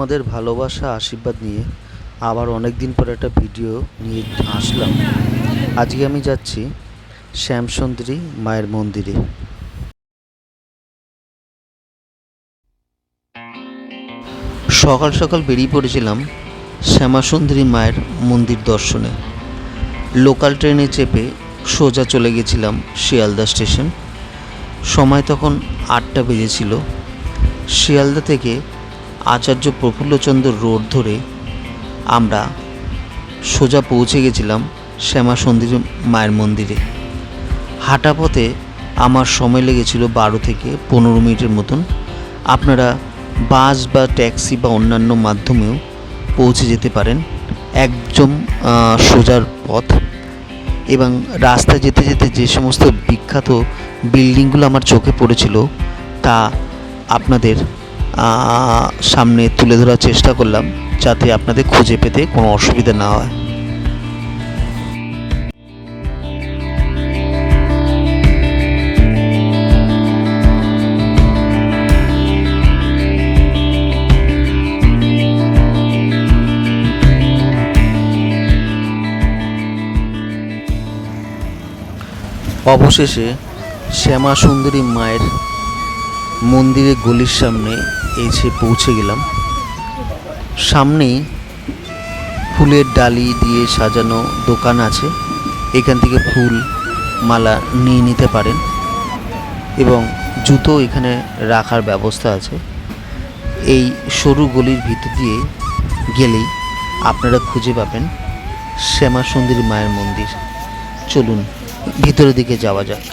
তোমাদের ভালোবাসা আশীর্বাদ নিয়ে আবার অনেক দিন পর একটা ভিডিও নিয়ে আসলাম। আজকে আমি যাচ্ছি শ্যামসুন্দরী মায়ের মন্দিরে। সকাল সকাল বেরিয়ে পড়েছিলাম শ্যামাসুন্দরী মায়ের মন্দির দর্শনে। লোকাল ট্রেনে চেপে সোজা চলে গেছিলাম শিয়ালদা স্টেশন। সময় তখন 8টা বেজেছিল। শিয়ালদা থেকে আচার্য প্রফুল্লচন্দ্র রোড ধরে আমরা সোজা পৌঁছে গেছিলাম শ্যামাসুন্দরী মায়ের মন্দিরে। হাঁটা পথে আমার সময় লেগেছিল 12 থেকে 15 মিনিটের মতন। আপনারা বাস বা ট্যাক্সি বা অন্যান্য মাধ্যমেও পৌঁছে যেতে পারেন। একদম সোজার পথ। এবং রাস্তায় যেতে যেতে যে সমস্ত বিখ্যাত বিল্ডিংগুলো আমার চোখে পড়েছিল তা আপনাদের সামনে তুলে ধরার চেষ্টা করলাম, যাতে আপনাদের খুঁজে পেতে কোনো অসুবিধা না হয়। অবশেষে শ্যামাসুন্দরী মায়ের মন্দিরের গলির সামনে এসে পৌঁছে গেলাম। সামনেই ফুলের ডালি দিয়ে সাজানো দোকান আছে। এখান থেকে ফুল মালা নিয়ে নিতে পারেন এবং জুতো এখানে রাখার ব্যবস্থা আছে। এই সরু গলির ভিতর দিয়ে গেলেই আপনারা খুঁজে পাবেন শ্যামাসুন্দরী মায়ের মন্দির। চলুন ভিতরের দিকে যাওয়া যাক।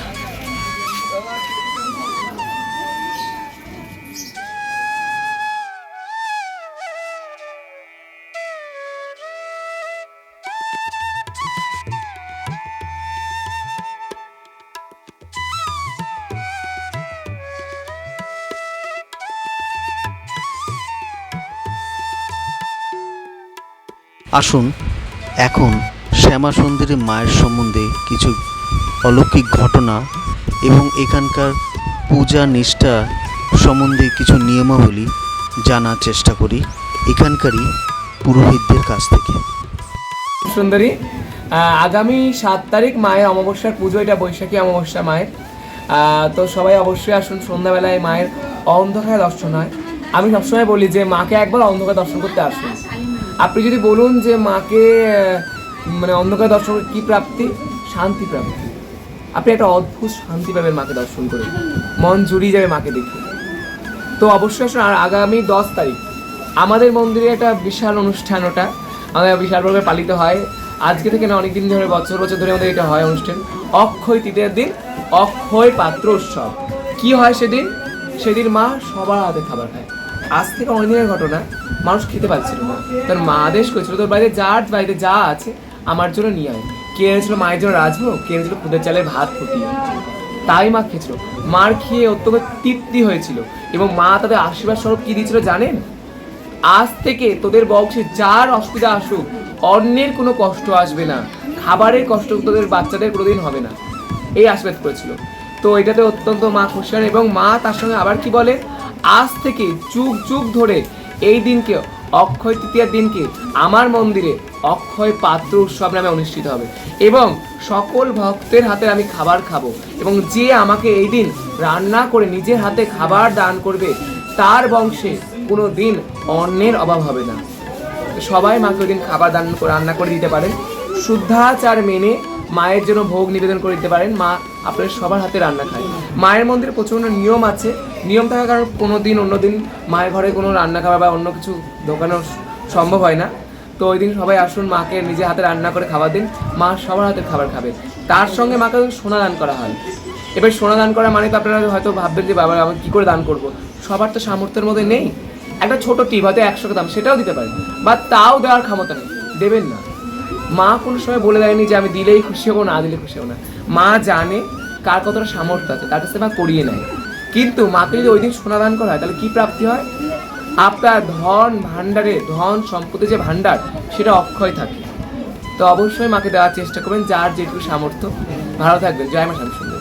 আসুন এখন শ্যামাসুন্দরী মায়ের সম্বন্ধে কিছু অলৌকিক ঘটনা এবং এখানকার পূজা নিষ্ঠা সম্বন্ধে কিছু নিয়মাবলী জানার চেষ্টা করি এখানকারই পুরোহিতদের কাছ থেকে। সুন্দরী আগামী 7 তারিখ মায়ের অমাবস্যার পুজো, এটা বৈশাখী অমাবস্যা মায়ের। তো সবাই অবশ্যই আসুন। সন্ধ্যাবেলায় মায়ের অন্ধকারে দর্শন হয়। আমি সবসময় বলি যে মাকে একবার অন্ধকার দর্শন করতে আসুন। আপনি যদি বলুন যে মাকে মানে অন্ধকার দর্শন কি প্রাপ্তি, শান্তি প্রাপ্তি। আপনি একটা অদ্ভুত শান্তি পাবেন মাকে দর্শন করে, মন জুড়িয়ে যাবে মাকে দেখে। তো অবশ্যই আসুন। আর আগামী 10 তারিখ আমাদের মন্দিরে একটা বিশাল অনুষ্ঠান, ওটা আমাদের বিশালভাবে পালিত হয়। আজকে থেকে না, অনেক দিন ধরে, বছর বছর ধরে আমাদের এটা হয় অনুষ্ঠান। অক্ষয় তৃতীয়ার দিন অক্ষয় পাত্র উৎসব। কি হয় সেদিন? সেদিন মা সবার হাতে খাবার খায়। আজ থেকে অনেক দিনের ঘটনা, মানুষ খেতে পাচ্ছিল না, তার মা আদেশ করেছিল তোর বাড়িতে যার বাড়িতে যা আছে আমার জন্য নিয়ে আয়। কে এনেছিল মায়ের জন্য রাজভোগ, কে এনেছিল খুদের চালের ভাত ফুটিয়ে। তাই মা খেয়েছিল। মার খেয়ে অত্যন্ত তৃপ্তি হয়েছিল এবং মা তাদের আশীর্বাদ স্বরূপ কি দিয়েছিল জানেন? আজ থেকে তোদের বংশে যার অসুবিধা আসুক, অন্যের কোনো কষ্ট আসবে না, খাবারের কষ্ট তোদের বাচ্চাদের কোনোদিন হবে না, এই আশীর্বাদ করেছিল। তো এটাতে অত্যন্ত মা খুশি হন। এবং মা তার সঙ্গে আবার কি বলে, আজ থেকে যুগ যুগ ধরে এই দিনকে, অক্ষয় তৃতীয়ার দিনকে আমার মন্দিরে অক্ষয় পাত্র উৎসব নামে অনুষ্ঠিত হবে এবং সকল ভক্তের হাতে আমি খাবার খাবো এবং যে আমাকে এই দিন রান্না করে নিজের হাতে খাবার দান করবে তার বংশে কোনো দিন অন্নের অভাব হবে না। সবাই মাকে ওই দিন খাবার দান রান্না করে দিতে পারেন। শুদ্ধাচার মেনে মায়ের জন্য ভোগ নিবেদন করে দিতে পারেন। মা আপনার সবার হাতে রান্না খায়। মায়ের মন্দিরে প্রচণ্ড নিয়ম আছে। নিয়ম থাকার কারণ কোনো দিন অন্য দিন মায়ের ঘরে কোনো রান্না খাওয়া বা অন্য কিছু দোকানো সম্ভব হয় না। তো ওই দিন সবাই আসুন, মাকে নিজে হাতে রান্না করে খাবার দিন। মা সবার হাতে খাবার খাবে। তার সঙ্গে মাকে সোনা দান করা হয়। এবার সোনা দান করা মানে তো আপনারা হয়তো ভাববেন যে বাবা আমি কী করে দান করব। সবার তো সামর্থ্যের মধ্যে নেই। একটা ছোট টিপ হয়তো 100 দাম, সেটাও দিতে পারেন, বা তাও দেওয়ার ক্ষমতা নেই, দেবেন না। মা কোনো সময় বলে দেয়নি যে আমি দিলেই খুশি হবো, না দিলে খুশি হবো না। মা জানে কার কতটা সামর্থ্য আছে, তার কাছে মা করিয়ে নেয়। কিন্তু মাকে যদি ওই দিন সোনা দান করা হয় তাহলে কি প্রাপ্তি হয়? আপনার ধন ভাণ্ডারে, ধন সম্পত্তি যে ভাণ্ডার, সেটা অক্ষয় থাকে। তো অবশ্যই মাকে দেওয়ার চেষ্টা করবেন যার যেটুকু সামর্থ্য। ভালো থাকবেন। জয় মা শ্যামসুন্দরী।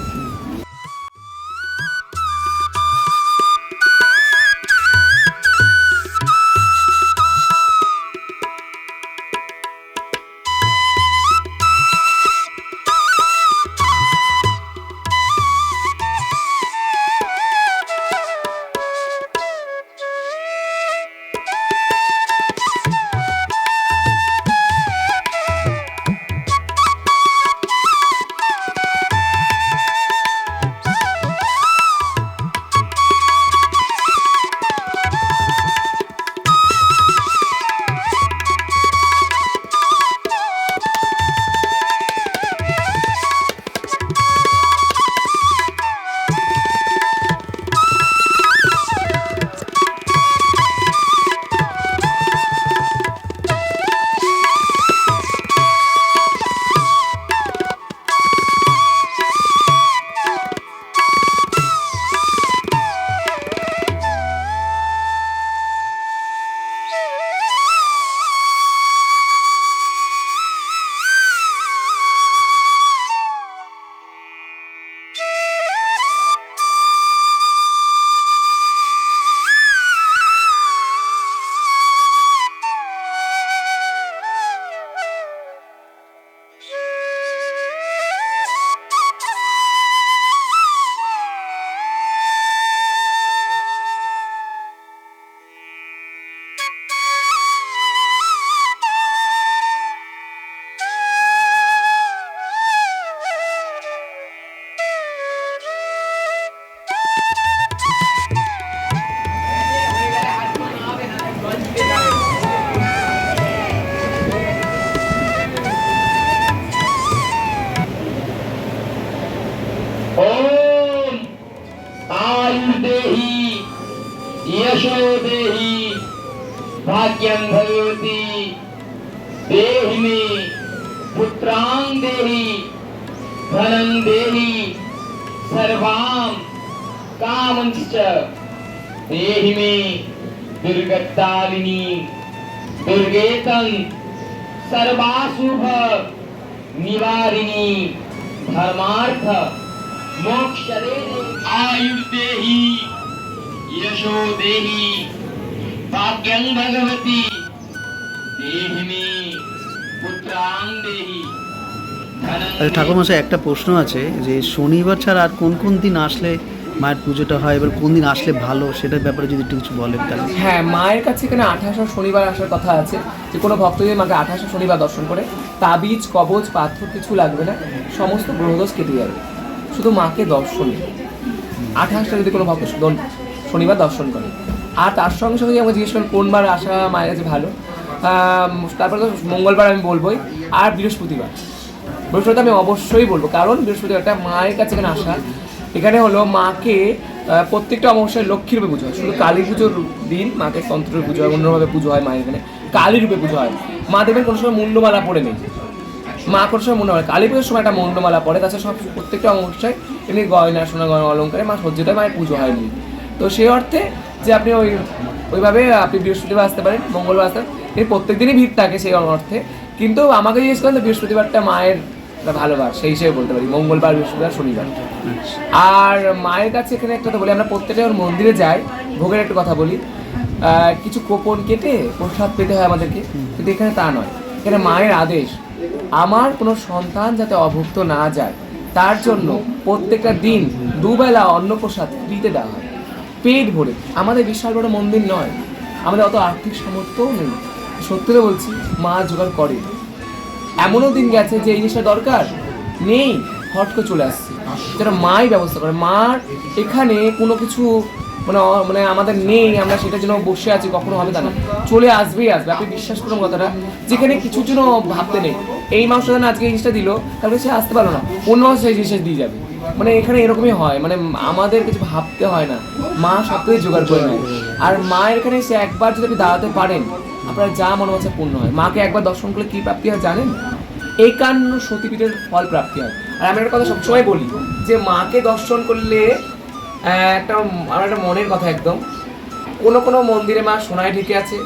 यशो देहि भाग्यं भगवती देहि मे पुत्रां देहि धनं देहि सर्वां कामंश्च देहि मे दुर्गतारिणी दुर्गेतं सर्वाशुभ निवारिणी धर्मार्थ मोक्षदे आयुर्देहि यशो देहि भाग्यं भगवती देहि मे पुत्रां देहि আচ্ছা ঠাকুরমশাই, একটা প্রশ্ন আছে যে শনিবার ছাড়া আর কোন কোন দিন আসলে মায়ের পুজোটা হয়, এবার কোন দিন আসলে ভালো সেটার ব্যাপারে যদি একটু কিছু বলেন তাহলে। হ্যাঁ, মায়ের কাছে এখানে 28 শনিবার আসার কথা আছে। যে কোনো ভক্ত যদি মাকে 28 শনিবার দর্শন করে, তাবিজ কবচ পাথর কিছু লাগবে না, সমস্ত গ্রহদোষ কেটে যাবে, শুধু মাকে দর্শন। 28টা যদি কোনো ভক্ত শনিবার দর্শন করে, আর তার সঙ্গে সঙ্গে আমাকে জিজ্ঞেস করেন কোন বার আসা মায়ের কাছে ভালো, তারপরে তো মঙ্গলবার আমি বলবোই, আর বৃহস্পতিবার আমি অবশ্যই বলবো, কারণ বৃহস্পতিবারটা মায়ের কাছে এখানে আসা, এখানে হলো মাকে প্রত্যেকটা অমাবস্যায় লক্ষ্মী রূপে পুজো হয়। শুধু কালী পুজোর দিন মাকে তন্ত্রের পুজো হয়, অন্যভাবে পুজো হয় মায়ের এখানে, কালী রূপে পুজো হয়। মা দেখবেন কোনো সময় মুন্ডমালা পরে নেই, মা কোনো সময় মুন্ডমালা, কালী পুজোর সময় একটা মুন্ডমালা পরে, তাছাড়া সব প্রত্যেকটা অমাবস্যায় এমনি গয়না সোনা গয়না অলঙ্কারে মা সজ্জিত হয়, মায়ের পুজো হয়নি। তো সেই অর্থে যে আপনি ওইভাবে আপনি বৃহস্পতিবার আসতে পারেন, মঙ্গলবার আসতে পারেন, এই প্রত্যেক দিনই ভিড় থাকে সেই অর্থে। কিন্তু আমাকে জিজ্ঞেস করেন তো বৃহস্পতিবারটা মায়ের ভালোবার, সেই হিসেবে বলতে পারি মঙ্গলবার বৃহস্পতিবার শনিবার। আর মায়ের কাছে এখানে একটা কথা বলি, আমরা প্রত্যেকটা মন্দিরে যাই, ভোগের একটা কথা বলি, কিছু কোপন কেটে প্রসাদ পেতে হয় আমাদেরকে, কিন্তু এখানে তা নয়। এখানে মায়ের আদেশ আমার কোনো সন্তান যাতে অভুক্ত না যায় তার জন্য প্রত্যেকটা দিন দুবেলা অন্ন প্রসাদ ফ্রিতে দেওয়া হয়, পেট ভরে। আমাদের বিশাল বড় মন্দির নয়, আমাদের অত আর্থিক সামর্থ্যও নেই, সত্যি তো বলছি, মা জোগাড় করে। এমনও দিন গেছে যে এই জিনিসটা দরকার নেই, হট করে চলে আসছে, যেটা মাই ব্যবস্থা করে। মার এখানে কোনো কিছু মানে আমাদের নেই, আমরা সেটার জন্য বসে আছি, কখনো হবে তা না, চলে আসবেই আসবে। আপনি বিশ্বাস করুন কথাটা, যেখানে কিছুর জন্য ভাবতে নেই, এই মাসটা যেন আজকে এই জিনিসটা দিল, তাহলে সে আসতে পারলো না, অন্য মাসে সেই জিনিসটা দিয়ে যাবে। মানে এখানে এরকমই হয়, মানে আমাদের কিছু ভাবতে হয় না, মা সব থেকে জোগাড় করে নেয়। আর মায়ের এখানে সে একবার যদি আপনি দাঁড়াতে পারেন, আপনার যা মনোবাঞ্ছা পূর্ণ হয়। মাকে একবার দর্শন করলে কী প্রাপ্তি হয় জানেন? 51 সতীপীঠের ফল প্রাপ্তি হয়। আর আমি একটা কথা সবসময় বলি যে মাকে দর্শন করলে আমার একটা মনের কথা একদম, কোনো মন্দিরে মা সোনায় ঢেকে আছে,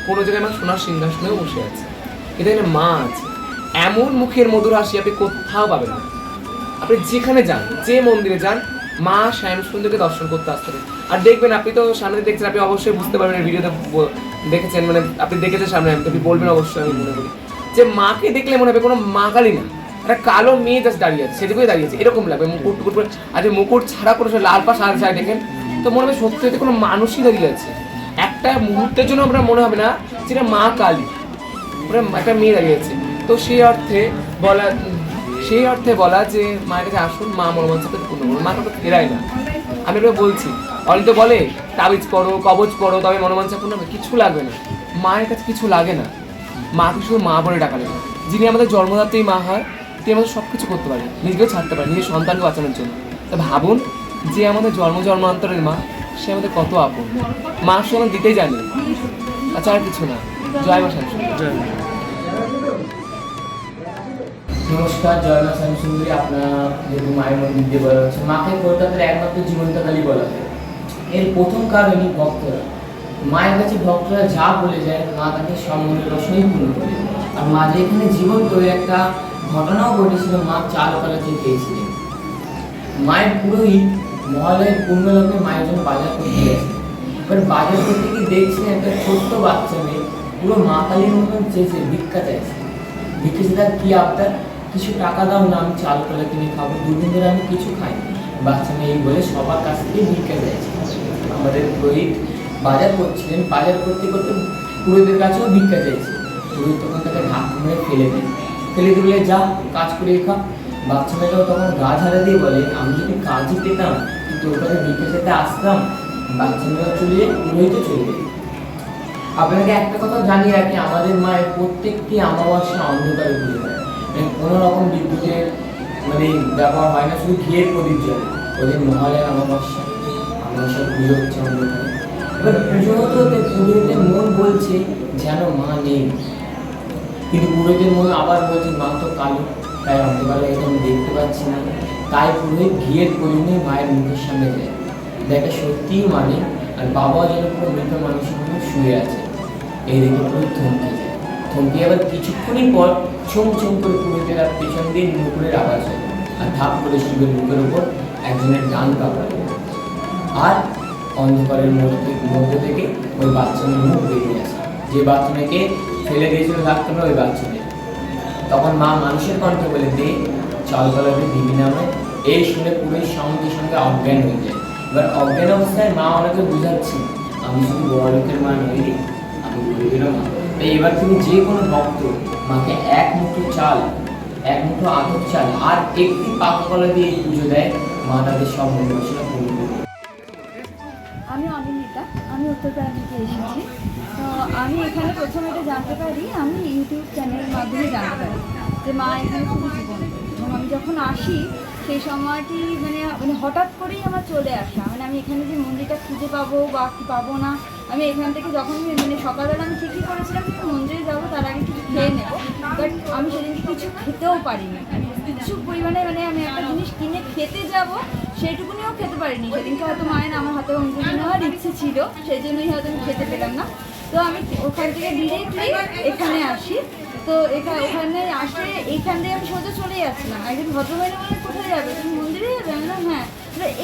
কোনো জায়গায় মা সোনার সিংহাসনেও বসে আছে, এখানে মা আছে। এমন মুখের মধুর হাসি আপনি কোথাও পাবেন না। আপনি যেখানে যান, যে মন্দিরে যান, মা শ্যামসুন্দরকে দর্শন করতে আসতে হবে। আর দেখবেন, আপনি তো সামনে দেখছেন, আপনি অবশ্যই বুঝতে পারবেন, ভিডিওতে দেখেছেন, মানে আপনি দেখেছেন সামনে, আপনি বলবেন অবশ্যই, আমি মনে করি যে মাকে দেখলে মনে হবে কোনো মা কালী না, একটা কালো মেয়ে জাস্ট দাঁড়িয়ে আছে, সেদিকেই দাঁড়িয়ে আছে, এরকম লাগবে। মুকুট টুকুট করে, আর যে মুকুট ছাড়া করে লাল পা সারা যায় দেখেন, তো মনে হবে সত্যি সত্যি কোনো মানুষই দাঁড়িয়ে আছে। একটা মুহূর্তের জন্য আমরা মনে হবে না যেটা মা কালী, একটা মেয়ে দাঁড়িয়ে আছে। তো সেই অর্থে বলা যে মায়ের কাছে আসুন, মা মনোবাঞ্ছা পূর্ণ করুন, মা তো ফেরায় না। আমি এটা বলছি, অনেকে বলে তাবিজ পড়ো কবচ পড়ো তবে মনোবাঞ্ছা পূর্ণ হবে, কিছু লাগবে না, মায়ের কাছে কিছু লাগে না। মাকে শুধু মা বলে ডাকা লাগে। যিনি আমাদের জন্মদাত্রী মা হয়, তিনি আমাদের সব কিছু করতে পারে, নিজেকেও ছাড়তে পারে নিজের সন্তানকে বাঁচানোর জন্য। তা ভাবুন, যে আমাদের জন্মান্তরের মা, সে আমাদের কত আপন। মা সে আমাদের দিতেই জানে, আচ্ছা আর কিছু না। জয় মা শ্যামসুন্দরী। নমস্কার, জয় মা শ্যামসুন্দরী। আপনার যেহেতু মায়ের মন্দির দিয়ে বলা হচ্ছে, মাকে কলকাতার একমাত্র জীবন্তকালী বলা হয়। এর প্রথম কারণই ভক্তরা, মায়ের কাছে ভক্তরা যা বলে যায় মা তাকে সম্মতি রসনই পূর্ণ করে। আর মা যে এখানে জীবন্ত, একটা ঘটনাও ঘটেছিল, মা চাল কলাতে পেয়েছিলেন। মায়ের পুরোহিত মহালয়ের পূর্ণলগ্নে মায়ের জন্য বাজার করতে গেছে। এবার বাজার করতে গিয়ে দেখছে একটা ছোট্ট বাচ্চা মেয়ে পুরো মা কালীর মতন চেয়েছে, ভিক্ষা চাইছে। ভিক্ষা তার কি আবদার, কিছু টাকা দাও না, আমি চাল কলা কিনে খাবো, দুদিন ধরে আমি কিছু খাইনি। বাচ্চা মেয়ে বলে সবার কাছ থেকে ভিক্ষা চাইছে। আমাদের পুরোহিত বাজার করছিলেন, বাজার করতে করতে পুরোহিতের কাছেও ভিক্ষা চাইছে। পুরোহিত তখন তাকে ঢাক মেরে ফেলে দিলে যা কাজ করে খা। বাচ্চা মেয়েটাও তখন গা ঝাড়া দিয়ে বলে, আমি যদি কাজই পেতাম, তোর কাছে ভিক্ষা চাইতে আসতাম। বাচ্চা মেয়েও চলে, পুরোহিতও চলে যায়। আপনাকে একটা কথা জানিয়ে রাখি, আমাদের মায়ের প্রত্যেকটি অমাবস্যা অন্ধকারে ঘুরে যায়, কোনো রকম বিদ্যুতের ব্যবহার হয় না, শুধু ঘিয়ের প্রদীপ জ্বলে। ওদের মহালয়ের অমাবস্যা পুজো হচ্ছে অন্ধকারে। এবার পুজো হতে হতে পুরোহিতের মন বলছে যেন মা নেই, কিন্তু পুরোহিতের মন আবার বলছে মা তো কালো, তাই অন্ধকারে এটা আমি দেখতে পাচ্ছি না। তাই পুরোহিত ঘিয়ের পরিমাণে মায়ের মুখের সামনে যায়, দেখে সত্যিই মানে, আর বাবা যেন পুরো মৃত মানুষের মতো শুয়ে আছে। এই দেখে পুরোহিত থমকে যায়, থমকে আবার কিছুক্ষণই পর ছম ছম করে পুরোহিতের আর পেছন দিয়ে নুপুরের আওয়াজ হয়, আর ধাপ করে শিবের মুখের ওপর একজনের ডান পা পড়ে, আর অন্ধকারের মধ্যে থেকে ওই বাচ্চাদের মুখ বেরিয়ে আসে, যে বাচ্চাটাকে ফেলে দিয়েছিল ডাক্তাররা ওই বাচ্চাদের। তখন মা মানুষের কণ্ঠে বলে দে চাল কলাবে দিবি নামে। এই শুনে পুরোই সঙ্গে সঙ্গে অজ্ঞান হয়ে যায়। এবার অজ্ঞান অবস্থায় মা ওনাকে বুঝাচ্ছে আমি শুধু বড় লোকের মা নই, আমি গরিবেরও মা। তাই এবার তুমি যে কোনো ভক্ত মাকে এক মুঠো চাল, এক মুঠো আতপ চাল আর একটি পাকা কলা দিয়ে পুজো দেয়, মা তাদের সব মনোবাসনা পূর্ণ করে। আমি অনিন্দিতা, আমি উত্তরপাড়া থেকে এসেছি। তো আমি এখানে প্রথমে এটা জানতে পারি, আমি ইউটিউব চ্যানেলের মাধ্যমে জানতে পারি যে মা এখানে খুবই জীবন। এবং আমি যখন আসি সেই সময়টি মানে হঠাৎ করেই আমার চলে আসা, মানে আমি এখানে যে মন্দিরটা খুঁজে পাবো বা কি পাবো না, আমি এখান থেকে যখন সকালবেলা আমি ঠিকই করেছিলাম যে মন্দিরে যাবো, তার আগে কিছু খেয়ে নেবো, বাট আমি সেদিনকে কিছু খেতেও পারিনি। কিছু পরিমাণে আমি একটা জিনিস কিনে খেতে যাব সেইটুকুনিও খেতে পারিনি। সেদিনকে হয়তো মায়ের আমার হাতে অঞ্জলি নেওয়ার ইচ্ছে ছিল, সেই জন্যই হয়তো আমি খেতে পেলাম না। তো আমি ওখান থেকে ডিরেক্টলি এখানে আসি। তো ওখানে আসলে এইখান থেকে আমি সোজা চলে যাচ্ছিলাম। একজন ভদ্রমহিলা বলে কোথায় যাবে, তুমি মন্দিরে যাবে? আমি বললাম হ্যাঁ,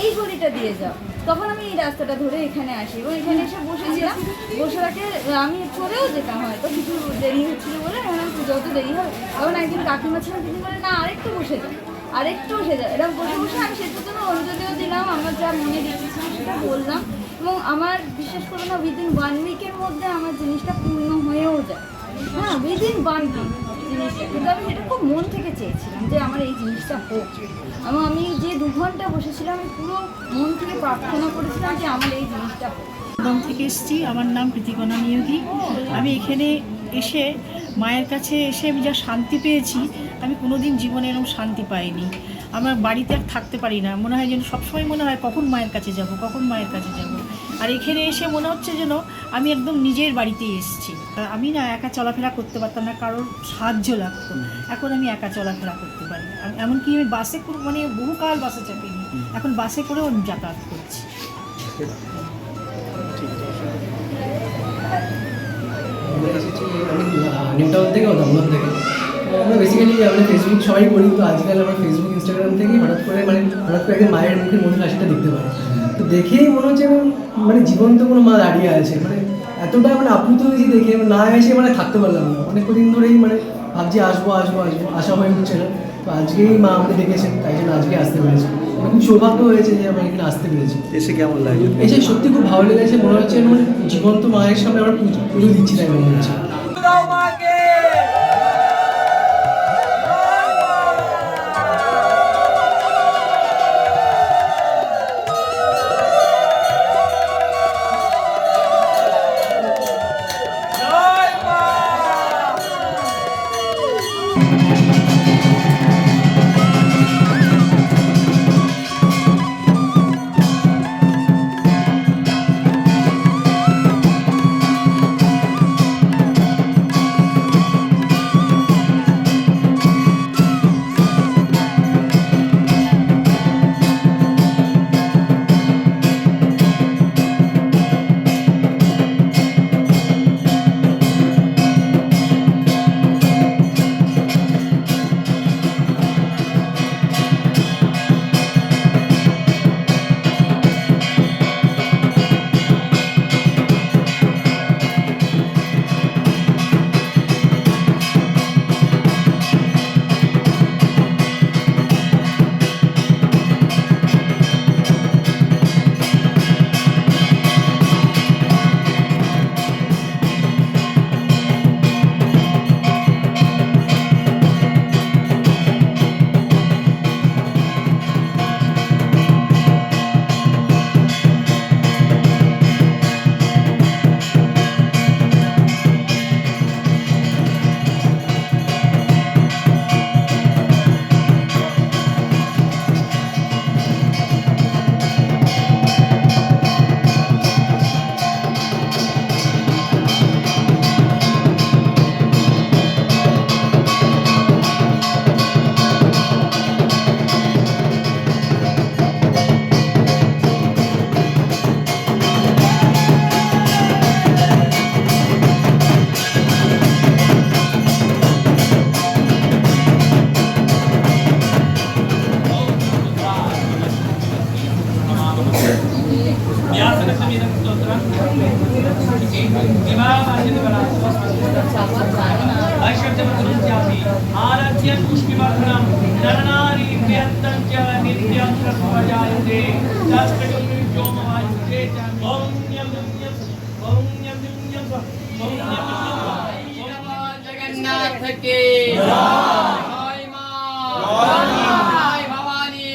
এই গলিটা দিয়ে যাও। তখন আমি এই রাস্তাটা ধরে এখানে আসি এবং এখানে এসে বসেছিলাম। বসে রাখে আমি চলেও যেতাম, হয়তো কিছু দেরি হচ্ছিলো বলে যত দেরি হয়। তখন একজন কাকিমা ছিলেন, তিনি বলে না আরেকটু বসে যাও, আরেকটু বসে যাও। এরকম বসে বসে আমি সেটার জন্য অঞ্জলিও দিলাম, আমার যা মনে দিচ্ছিল সেটা বললাম। এবং আমার বিশেষ করে না উইদিন 1 উইকের মধ্যে আমার জিনিসটা পূর্ণ হয়েও যায়। হ্যাঁ, উইদিন 1 উইক জিনিসটা, কিন্তু আমি সেটা খুব মন থেকে চেয়েছিলাম যে আমার এই জিনিসটা হোক। এবং আমি যে 2 ঘন্টা বসেছিলাম, আমি পুরো মন থেকে প্রার্থনা করেছিলাম যে আমার এই জিনিসটা হোক। দম থেকে এসেছি, আমার নাম প্রীতিকণা নিয়োগী। আমি এখানে এসে মায়ের কাছে এসে আমি যা শান্তি পেয়েছি, আমি কোনোদিন জীবনে এরকম শান্তি পাইনি। আমার বাড়িতে আর থাকতে পারি না, মনে হয় যেন সবসময় মনে হয় কখন মায়ের কাছে যাব, কখন মায়ের কাছে যাব। আর এখানে এসে মনে হচ্ছে যেন আমি একদম নিজের বাড়িতেই এসেছি। আমি না একা চলাফেরা করতে পারতাম না, কারোর সাহায্য লাগতো। এখন আমি একা চলাফেরা করতে পারি। এমনকি আমি বাসে বহুকাল বাসে চাপিনি, এখন বাসে করেও আমি যাতায়াত করছি। আমি নিউ টাউন থেকে দমদম থেকে। আমরা বেসিক্যালি আমরা ফেসবুক সবাই করি, তো আজকাল আমরা ফেসবুক ইনস্টাগ্রাম থেকেই হঠাৎ করে একদিন মায়ের মুখের মধ্যে হাসিটা দেখতে পাই। তো দেখেই মনে হচ্ছে জীবন্ত কোনো মা দাঁড়িয়ে আছে, এতটা আপ্লুত হয়েছি দেখে, না এসে থাকতে পারলাম না। অনেক কদিন ধরেই ভাবছি আসবো, আসা হয়ে উঠছে না। তো আজকেই মা আমাকে ডেকেছেন, তাই জন্য আজকে আসতে পেরেছি। খুব সৌভাগ্য হয়েছে যে আমরা এখানে আসতে পেরেছি। এসে কেমন লাগে? এসে সত্যি খুব ভালো লেগেছে, মনে হচ্ছে জীবন্ত মায়ের সামনে আমরা পুজো দিচ্ছি, তাই মনে হচ্ছে। आराध्यं पुष्पिवर्धनं नरनारी प्रियन्तं च नित्यं प्रभवजायते दास्कटुं व्योमवायुते च ॐ यं यं ॐ यं यं ॐ यं जगन्नाथ के जय मां जय भवानी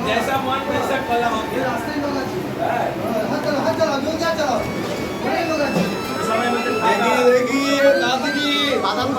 जैसा मन वैसा फला हो गया समय में देखिए दादी जी बादाम